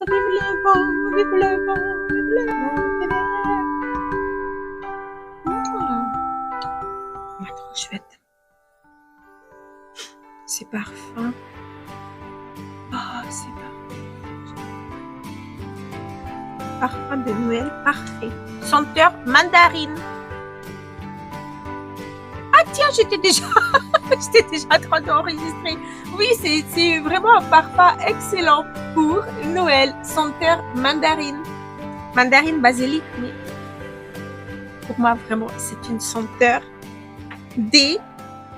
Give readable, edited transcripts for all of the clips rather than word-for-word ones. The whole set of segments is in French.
Vive le vent, vive le vent, vive le vent, vive le vent. Trop chouette. C'est parfum. Oh, c'est parfait. Parfum de Noël parfait. Senteur mandarine. Ah tiens, j'étais déjà en train d'enregistrer. Oui, c'est vraiment un parfum excellent pour Noël. Senteur mandarine. Mandarine basilic, mais pour moi, vraiment, c'est une senteur des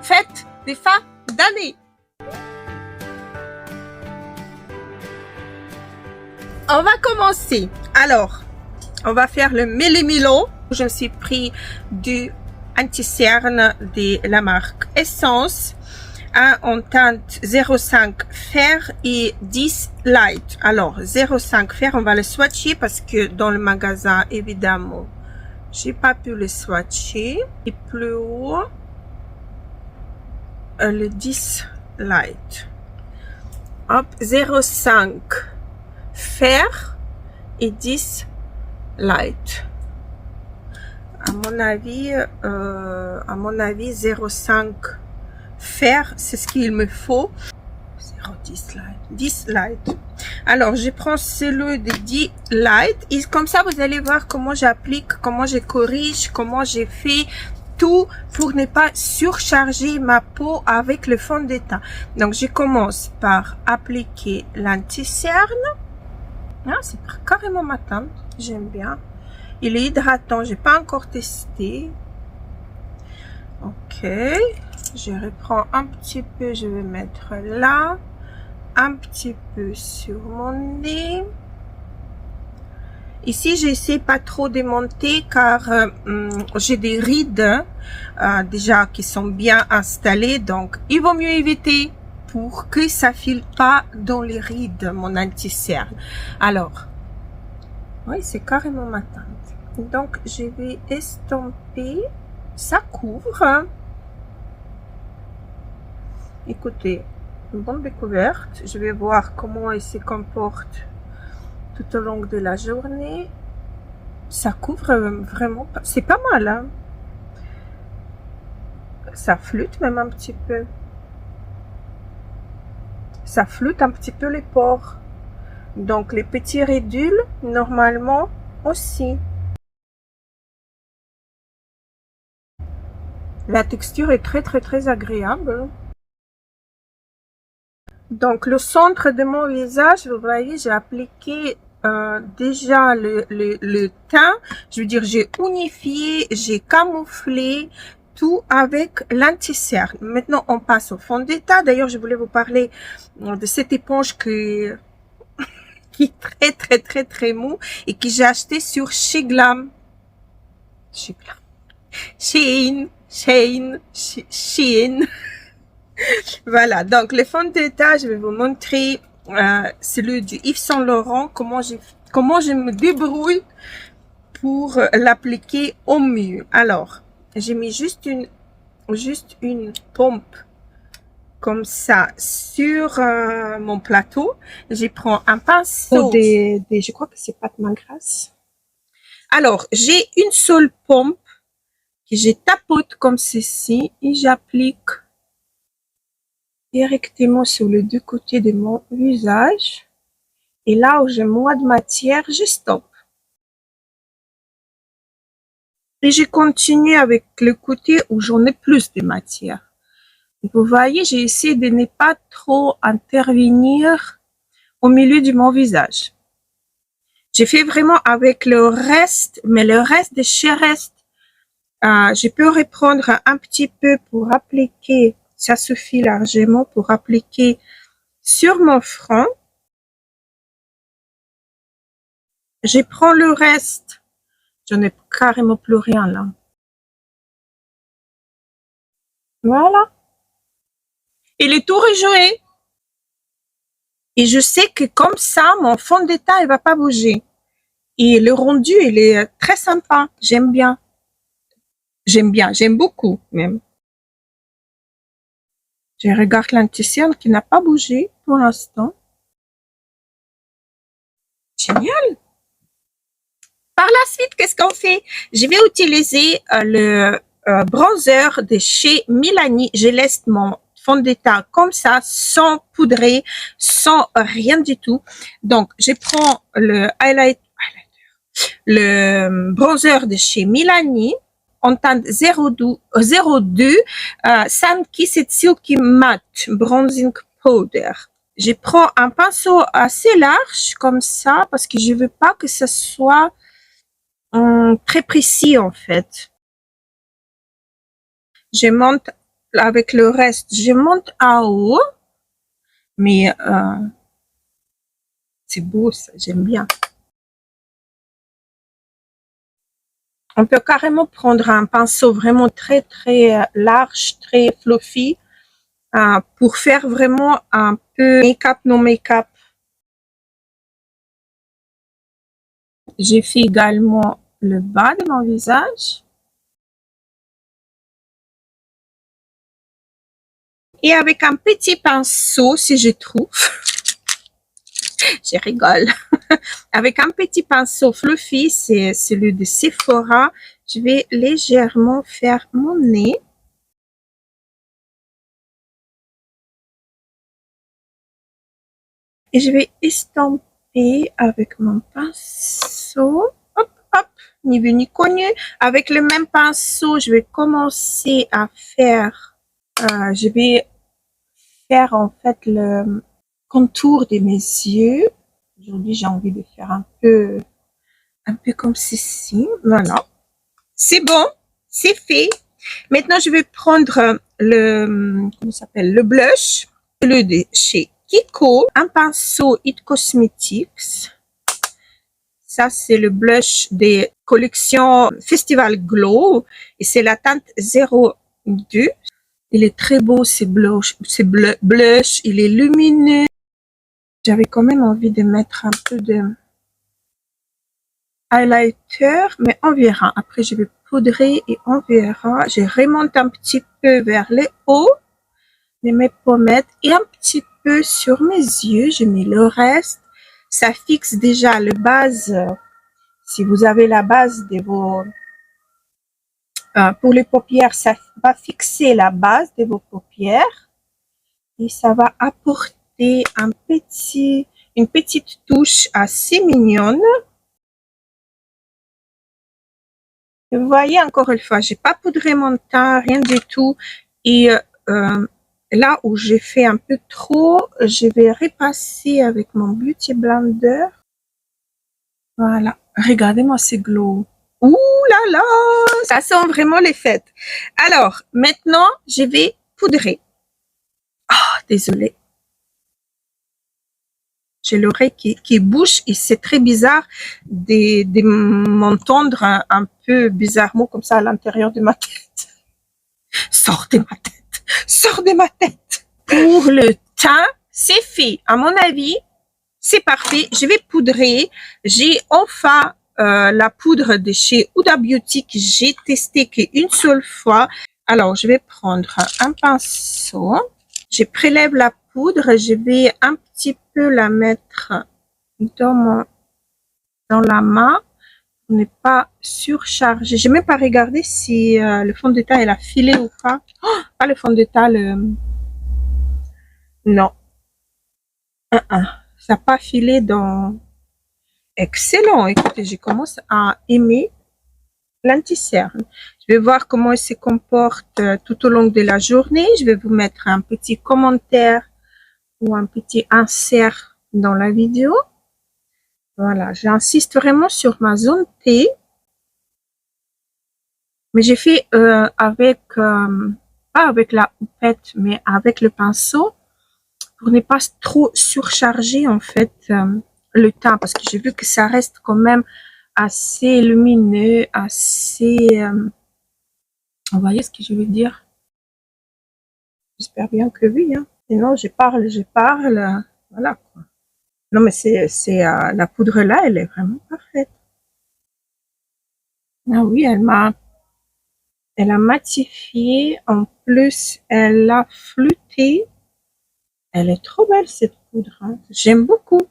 fêtes, des fins d'année. On va commencer. Alors, on va faire le méli-mélo. Je me suis pris du anti-cerne de la marque Essence. Un en teinte 0,5 fer et 10 light. Alors, 0,5 fer, on va le swatcher parce que dans le magasin, évidemment, j'ai pas pu le swatcher. Et plus haut, le 10 light. Hop, 0,5 fer et 10 light. À mon avis 0,5 fer, c'est ce qu'il me faut. 0,10 light. 10 light. Alors, je prends celui de 10 light. Et comme ça, vous allez voir comment j'applique, comment je corrige, comment j'ai fait tout pour ne pas surcharger ma peau avec le fond de teint. Donc, je commence par appliquer l'anti-cerne. Ah, c'est carrément ma teinte. J'aime bien. Il est hydratant. J'ai pas encore testé. Ok. Je reprends un petit peu. Je vais mettre là. Un petit peu sur mon nez. Ici, j'essaie pas trop de monter car j'ai des rides déjà qui sont bien installées. Donc, il vaut mieux éviter pour que ça file pas dans les rides, mon anti-cerne. Alors, oui, c'est carrément ma teinte. Donc, je vais estomper. Ça couvre. Écoutez, une bonne découverte. Je vais voir comment il se comporte tout au long de la journée. Ça couvre vraiment. C'est pas mal, hein? Ça floute même un petit peu. Ça floute un petit peu les pores. Donc, les petits ridules, normalement, aussi. La texture est très agréable. Donc, le centre de mon visage, vous voyez, j'ai appliqué déjà le teint. Je veux dire, j'ai unifié, j'ai camouflé tout avec l'anti-cerne. Maintenant, on passe au fond de teint. D'ailleurs, je voulais vous parler de cette éponge qui est très mou et que j'ai acheté sur Shein. Voilà, donc le fond de teint, je vais vous montrer celui du Yves Saint Laurent, comment je me débrouille pour l'appliquer au mieux. Alors, j'ai mis juste une pompe comme ça sur mon plateau. Je prends un pinceau je crois que c'est pâte grasse. Alors, j'ai une seule pompe que je tapote comme ceci et j'applique directement sur les deux côtés de mon visage. Et là où j'ai moins de matière, je stoppe. Et je continue avec le côté où j'en ai plus de matière. Et vous voyez, j'ai essayé de ne pas trop intervenir au milieu de mon visage. J'ai fait vraiment avec le reste, mais le reste de chez Reste, je peux reprendre un petit peu pour appliquer. Ça suffit largement pour appliquer sur mon front. Je prends le reste. J'en ai carrément plus rien là. Voilà. Et le tour est joué. Et je sais que comme ça, mon fond de teint, il va pas bouger. Et le rendu, il est très sympa. J'aime bien. J'aime beaucoup même. Je regarde l'anti-cerne qui n'a pas bougé pour l'instant. Génial. Par la suite, qu'est-ce qu'on fait? Je vais utiliser le bronzer de chez Milani. Je laisse mon fond de teint comme ça, sans poudrer, sans rien du tout. Donc, je prends le bronzer de chez Milani en teinte 02 Sunky Setsuki Matte Bronzing Powder. Je prends un pinceau assez large comme ça parce que je veux pas que ce soit très précis en fait. Je monte avec le reste, je monte à haut, mais c'est beau ça, j'aime bien. On peut carrément prendre un pinceau vraiment très très large, très fluffy, pour faire vraiment un peu make-up, non make-up. J'ai fait également le bas de mon visage. Et avec un petit pinceau, si je trouve, je rigole, avec un petit pinceau fluffy, c'est celui de Sephora, je vais légèrement faire mon nez. Et je vais estomper avec mon pinceau. Hop, hop, ni vu ni connu. Avec le même pinceau, je vais commencer à faire, je vais faire en fait le contour de mes yeux. Aujourd'hui, j'ai envie de faire un peu comme ceci. Voilà. C'est bon, c'est fait. Maintenant, je vais prendre le, comment ça s'appelle, le blush, le de chez Kiko, un pinceau It Cosmetics. Ça, c'est le blush des collections Festival Glow et c'est la teinte 02. Il est très beau, ce blush, il est lumineux. J'avais quand même envie de mettre un peu de highlighter, mais on verra. Après, je vais poudrer et on verra. Je remonte un petit peu vers le haut de mes pommettes et un petit peu sur mes yeux. Je mets le reste. Ça fixe déjà le base. Si vous avez la base de vos... pour les paupières, ça va fixer la base de vos paupières. Et ça va apporter une petite touche assez mignonne. Vous voyez, encore une fois, j'ai pas poudré mon teint, rien du tout. Et là où j'ai fait un peu trop, je vais repasser avec mon Beauty Blender. Voilà. Regardez-moi ces glows. Ouh là là, ça sent vraiment les fêtes. Alors, maintenant, je vais poudrer. Ah, désolée. J'ai l'oreille qui bouge et c'est très bizarre de m'entendre un peu bizarrement comme ça à l'intérieur de ma tête. Sors de ma tête, sors de ma tête. Pour le teint, c'est fait. À mon avis, c'est parfait. Je vais poudrer. J'ai enfin la poudre de chez Huda Beauty que j'ai testé qu'une seule fois. Alors, je vais prendre un pinceau. Je prélève la poudre. Je vais un petit peu la mettre dans la main pour ne pas surcharger. Je n'ai même pas regardé si le fond de teint il a filé ou pas. Oh, pas le fond de teint, non. Ça n'a pas filé dans... Excellent. Écoutez, je commence à aimer l'anti-cerne. Je vais voir comment il se comporte tout au long de la journée. Je vais vous mettre un petit commentaire ou un petit insert dans la vidéo. Voilà, j'insiste vraiment sur ma zone T. Mais j'ai fait avec, pas avec la houppette, mais avec le pinceau pour ne pas trop surcharger en fait le teint. Parce que j'ai vu que ça reste quand même assez lumineux, assez... vous voyez ce que je veux dire? J'espère bien que oui. Hein. Sinon, je parle. Voilà quoi. Non, mais c'est la poudre là, elle est vraiment parfaite. Ah oui, elle a matifié. En plus, elle a flouté. Elle est trop belle cette poudre. Hein. J'aime beaucoup.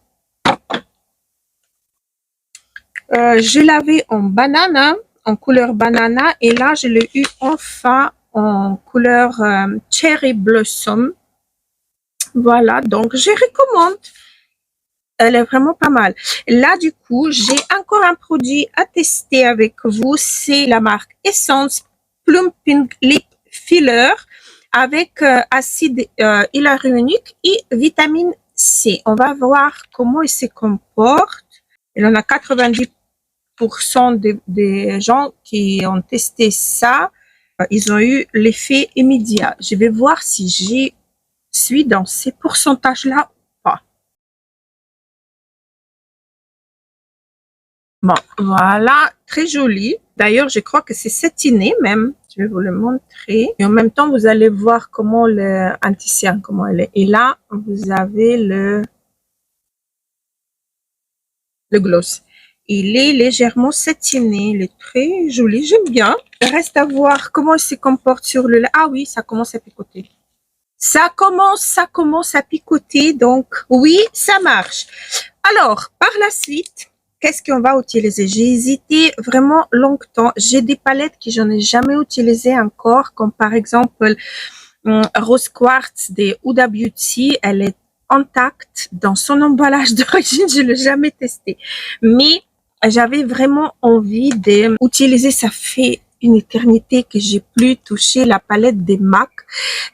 je l'avais en banana, en couleur banana, et là, je l'ai eu enfin en couleur Cherry Blossom. Voilà, donc je recommande. Elle est vraiment pas mal. Là, du coup, j'ai encore un produit à tester avec vous. C'est la marque Essence Plumping Lip Filler avec acide hyaluronique et vitamine C. On va voir comment il se comporte. Il en a 90% des gens qui ont testé ça. Ils ont eu l'effet immédiat. Je vais voir si je suis dans ces pourcentages-là. Bon, voilà, très joli. D'ailleurs, je crois que c'est satiné même. Je vais vous le montrer. Et en même temps, vous allez voir comment un tissu, comment elle est. Et là, vous avez le gloss. Il est légèrement satiné. Il est très joli. J'aime bien. Il reste à voir comment il se comporte sur le... Ah oui, ça commence à picoter. Ça commence à picoter. Donc, oui, ça marche. Alors, par la suite... Qu'est-ce qu'on va utiliser? J'ai hésité vraiment longtemps. J'ai des palettes que je n'ai jamais utilisées encore, comme par exemple Rose Quartz de Huda Beauty. Elle est intacte dans son emballage d'origine. Je ne l'ai jamais testée. Mais j'avais vraiment envie d'utiliser. Ça fait une éternité que j'ai plus touché la palette des MAC.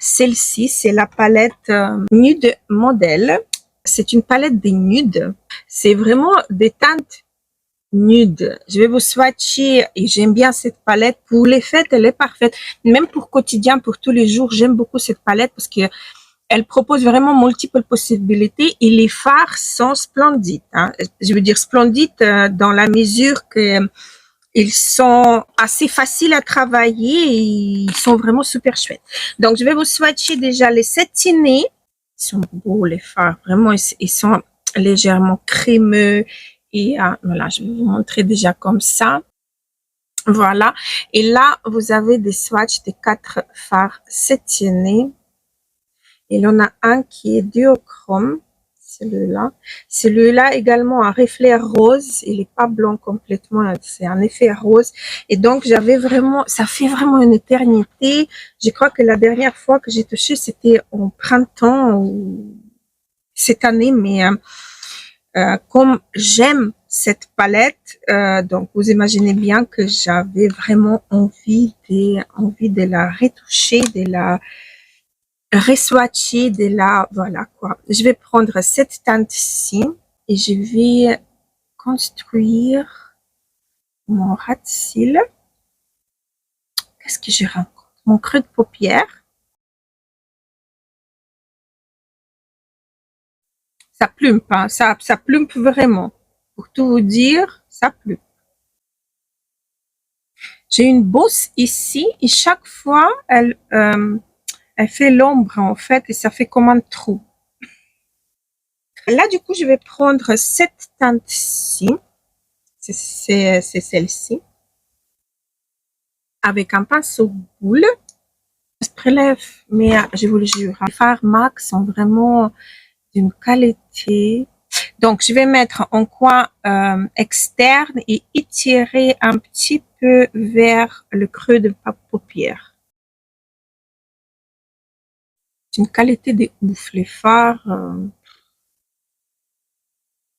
Celle-ci, c'est la palette Nude Model. C'est une palette des nudes. C'est vraiment des teintes nudes. Je vais vous swatcher et j'aime bien cette palette. Pour les fêtes, elle est parfaite. Même pour quotidien, pour tous les jours, j'aime beaucoup cette palette parce que elle propose vraiment multiples possibilités et les fards sont splendides. Hein. Je veux dire splendides dans la mesure que ils sont assez faciles à travailler et ils sont vraiment super chouettes. Donc, je vais vous swatcher déjà les satinés. Ils sont beaux, les fards. Vraiment, ils sont légèrement crémeux. Et voilà, je vais vous montrer déjà comme ça. Voilà. Et là, vous avez des swatchs de 4 fards satinés. Il y en a un qui est duochrome. Celui-là. Celui-là également un reflet rose. Il n'est pas blanc complètement. C'est un effet rose. Et donc, j'avais vraiment, ça fait vraiment une éternité. Je crois que la dernière fois que j'ai touché, c'était en printemps ou cette année. Mais comme j'aime cette palette, donc vous imaginez bien que j'avais vraiment envie de la retoucher, de la reswatcher, de la, voilà quoi. Je vais prendre cette teinte-ci et je vais construire mon ras de cils. Qu'est-ce que je rencontre? Mon creux de paupière. Ça plume, hein, ça plume vraiment. Pour tout vous dire, ça plume. J'ai une bosse ici et chaque fois, elle fait l'ombre en fait et ça fait comme un trou. Là, du coup, je vais prendre cette teinte-ci. C'est celle-ci. Avec un pinceau boule. Je prélève, mais je vous le jure, les fards MAC sont vraiment d'une qualité. Donc, je vais mettre en coin externe et étirer un petit peu vers le creux de ma paupière. C'est une qualité de ouf, les fards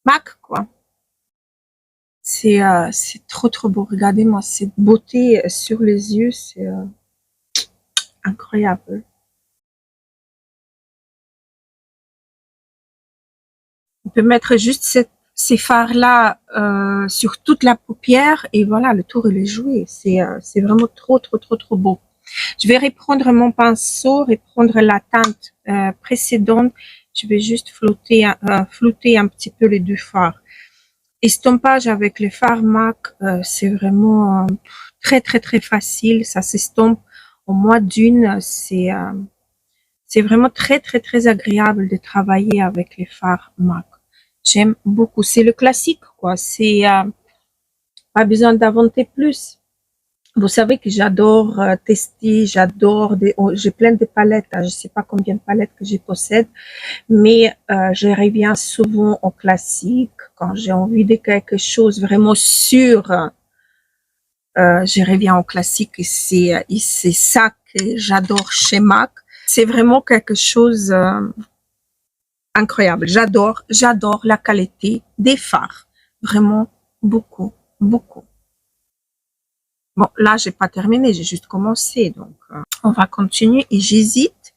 MAC, quoi. C'est trop beau. Regardez-moi cette beauté sur les yeux, c'est incroyable. On peut mettre juste ces fards-là sur toute la paupière et voilà, le tour il est joué. C'est vraiment trop beau. Je vais reprendre mon pinceau, reprendre la teinte précédente. Je vais juste flouter un petit peu les deux fards. Estompage avec les fards MAC, c'est vraiment très facile. Ça s'estompe au moins d'une. C'est vraiment très agréable de travailler avec les fards MAC. J'aime beaucoup. C'est le classique, quoi. C'est pas besoin d'inventer plus. Vous savez que j'adore tester, j'adore j'ai plein de palettes, hein, je sais pas combien de palettes que je possède, mais je reviens souvent au classique quand j'ai envie de quelque chose vraiment sûr. Je reviens au classique et c'est ça que j'adore chez MAC. C'est vraiment quelque chose incroyable. J'adore la qualité des fards. Vraiment beaucoup, beaucoup. Bon, là, j'ai pas terminé, j'ai juste commencé. Donc, on va continuer et j'hésite.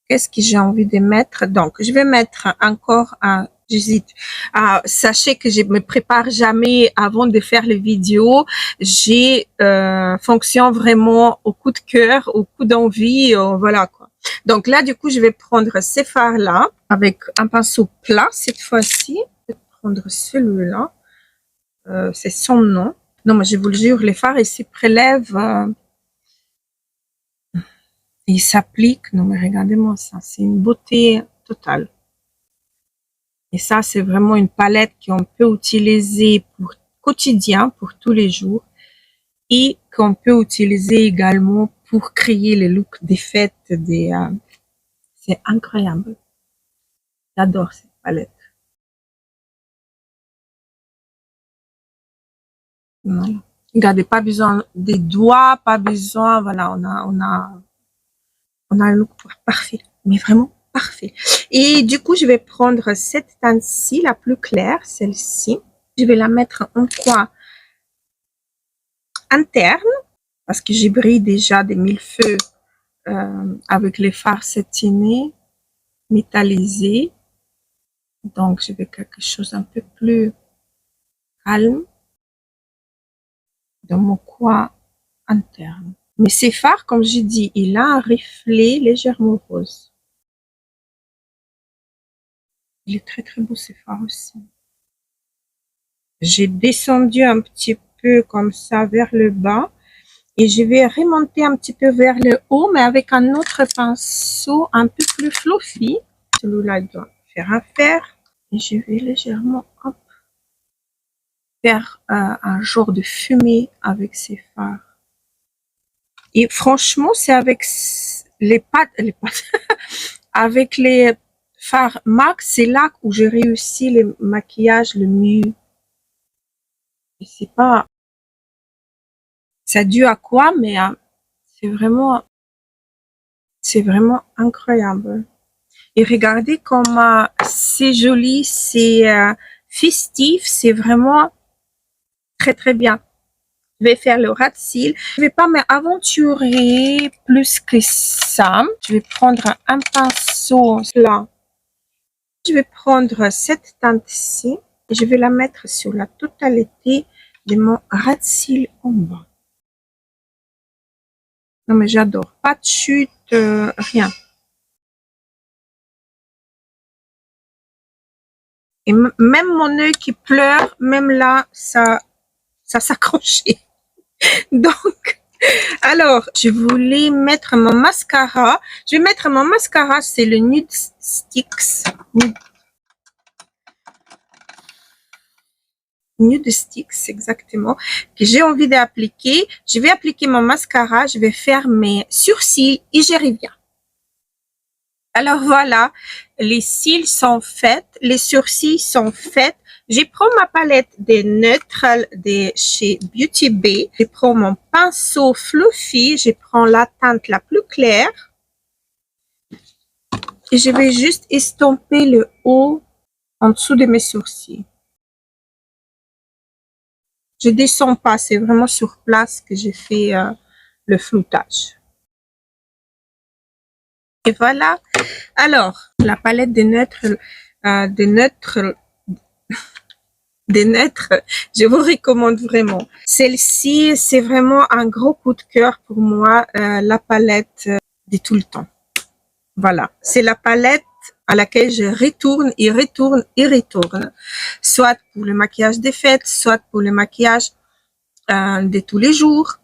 Qu'est-ce que j'ai envie de mettre? Donc, je vais mettre encore un, j'hésite. Sachez que je me prépare jamais avant de faire les vidéos. J'ai fonction vraiment au coup de cœur, au coup d'envie, voilà quoi. Donc là, du coup, je vais prendre ces fards-là avec un pinceau plat cette fois-ci. Je vais prendre celui-là. C'est son nom. Non, mais je vous le jure, les fards ici prélèvent, ils s'appliquent. Non, mais regardez-moi ça, c'est une beauté totale. Et ça, c'est vraiment une palette qu'on peut utiliser pour quotidien, pour tous les jours, et qu'on peut utiliser également pour créer les looks des fêtes. C'est incroyable. J'adore cette palette. Voilà. Regardez, pas besoin des doigts, pas besoin, voilà, on a un look parfait, mais vraiment parfait. Et du coup, je vais prendre cette teinte-ci, la plus claire, celle-ci. Je vais la mettre en coin interne parce que j'ai brillé déjà des millefeuilles avec les fards satinés, métallisés. Donc, je vais quelque chose un peu plus calme dans mon coin interne. Mais ces fards, comme j'ai dit, il a un reflet légèrement rose. Il est très très beau ces fards aussi. J'ai descendu un petit peu comme ça vers le bas et je vais remonter un petit peu vers le haut, mais avec un autre pinceau un peu plus fluffy. Celui-là doit faire affaire. Et je vais légèrement hop, faire un genre de fumée avec ces fards. Et franchement, c'est avec les pattes avec les fards MAC, c'est là où j'ai réussi le maquillage le mieux. Et c'est pas, ça dû à quoi, mais c'est vraiment incroyable. Et regardez comme c'est joli, c'est festif, c'est vraiment très très bien. Je vais faire le ras de cils. Je vais pas m'aventurer plus que ça. Je vais prendre un pinceau là. Je vais prendre cette teinte-ci et je vais la mettre sur la totalité de mon ras de cils en bas. Non mais j'adore. Pas de chute, rien. Et même mon œil qui pleure, même là, ça s'accrochait. Donc, alors, je voulais mettre mon mascara. Je vais mettre mon mascara, c'est le Nude Sticks. Nude Sticks, exactement, que j'ai envie d'appliquer. Je vais appliquer mon mascara, je vais faire mes sourcils et je reviens. Alors voilà, les cils sont faits, les sourcils sont faits. Je prends ma palette des neutres de chez Beauty Bay. Je prends mon pinceau fluffy, je prends la teinte la plus claire. Et je vais juste estomper le haut en dessous de mes sourcils. Je descends pas, c'est vraiment sur place que j'ai fait le floutage. Et voilà. Alors, la palette des neutres, je vous recommande vraiment. Celle-ci, c'est vraiment un gros coup de cœur pour moi, la palette de tout le temps. Voilà, c'est la palette à laquelle je retourne et retourne et retourne. Soit pour le maquillage des fêtes, soit pour le maquillage de tous les jours.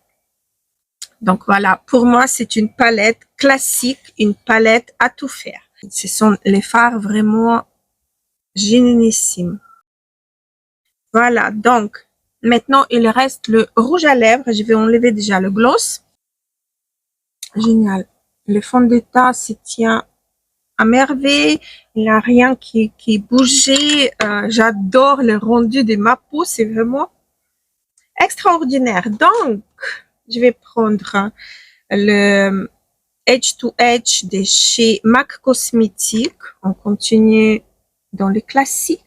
Donc voilà, pour moi, c'est une palette classique, une palette à tout faire. Ce sont les fards vraiment génialissimes. Voilà, donc Maintenant, il reste le rouge à lèvres. Je vais enlever déjà le gloss. Génial. Le fond de teint se tient à merveille. Il n'y a rien qui bougeait. J'adore le rendu de ma peau. C'est vraiment extraordinaire. Donc, je vais prendre le Edge to Edge de chez MAC Cosmetics. On continue dans les classiques.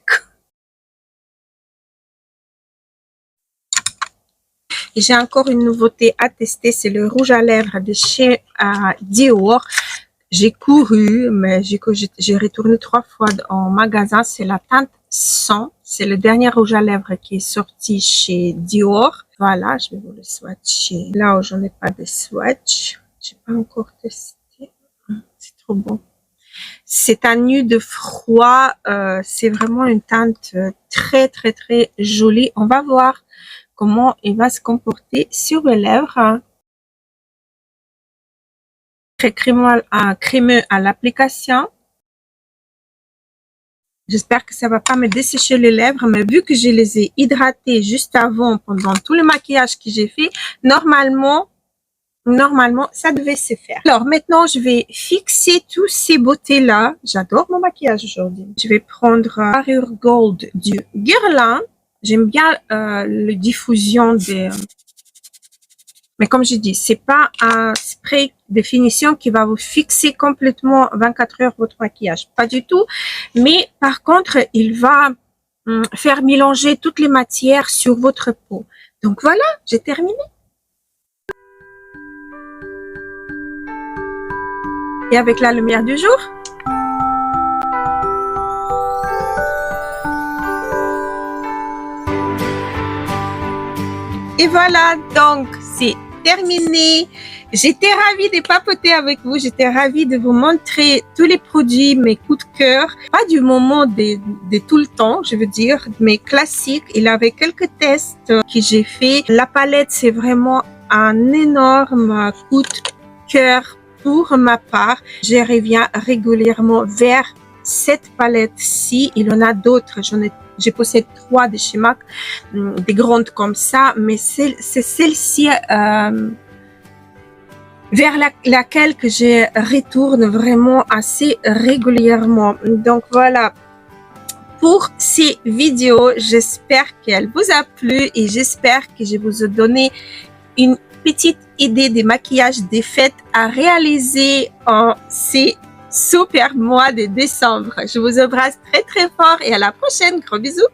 Et j'ai encore une nouveauté à tester, c'est le rouge à lèvres de chez Dior. J'ai couru, mais j'ai retourné 3 fois en magasin. C'est la teinte 100. C'est le dernier rouge à lèvres qui est sorti chez Dior. Voilà, je vais vous le swatcher. Là où j'en ai pas de swatch, j'ai pas encore testé. C'est trop bon. C'est un nude froid. C'est vraiment une teinte très très très jolie. On va voir comment il va se comporter sur les lèvres. Très crémeux à l'application. J'espère que ça va pas me dessécher les lèvres, mais vu que je les ai hydratées juste avant, pendant tout le maquillage que j'ai fait, normalement, ça devait se faire. Alors, maintenant, je vais fixer tous ces beautés-là. J'adore mon maquillage aujourd'hui. Je vais prendre Parure Gold du Guerlain. J'aime bien la diffusion des... Mais comme je dis, c'est pas un spray de finition qui va vous fixer complètement 24 heures votre maquillage. Pas du tout. Mais par contre, il va faire mélanger toutes les matières sur votre peau. Donc voilà, j'ai terminé. Et avec la lumière du jour. Et voilà, donc c'est terminé. J'étais ravie de papoter avec vous. J'étais ravie de vous montrer tous les produits, mes coups de cœur. Pas du moment de tout le temps, je veux dire, mais classiques. Il y avait quelques tests que j'ai fait. La palette, c'est vraiment un énorme coup de cœur pour ma part. Je reviens régulièrement vers cette palette-ci. Il y en a d'autres. Je possède 3 de chez MAC, des grandes comme ça, mais c'est celle-ci vers laquelle que je retourne vraiment assez régulièrement. Donc voilà pour ces vidéos. J'espère qu'elle vous a plu et j'espère que je vous ai donné une petite idée des maquillages des fêtes à réaliser en ces super mois de décembre. Je vous embrasse très très fort et à la prochaine. Gros bisous.